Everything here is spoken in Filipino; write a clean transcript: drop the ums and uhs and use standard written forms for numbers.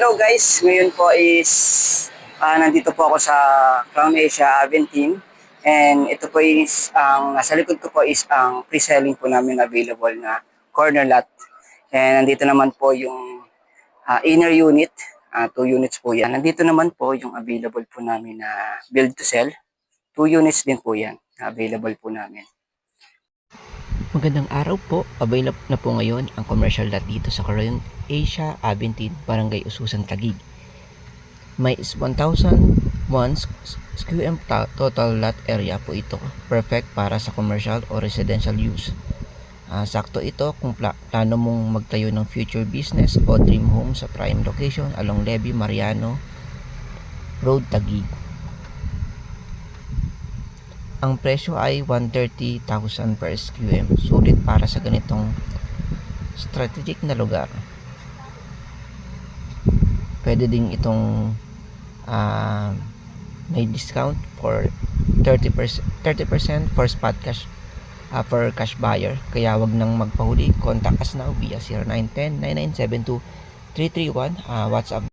Hello guys, ngayon po is nandito po ako sa Crown Asia Aventine and ito po is nasa likod ko po is ang pre-selling po namin available na corner lot. And nandito naman po yung inner unit, 2 units po yan. Nandito naman po yung available po namin na build to sell. 2 units din po yan, available po namin. Magandang araw po. Available na po ngayon ang commercial lot dito sa Crown Asia Aventine, Barangay Ususan, Taguig. May 1,001 sqm total lot area po ito. Perfect para sa commercial o residential use. Sakto ito kung plano mong magtayo ng future business o dream home sa prime location along Levy Mariano Road, Taguig. Ang presyo ay 130,000 per SQM. Sulit para sa ganitong strategic na lugar. Pwede ding itong may discount for 30% for spot cash for cash buyer. Kaya wag nang magpahuli. Contact us now via 0910-9972-331 WhatsApp.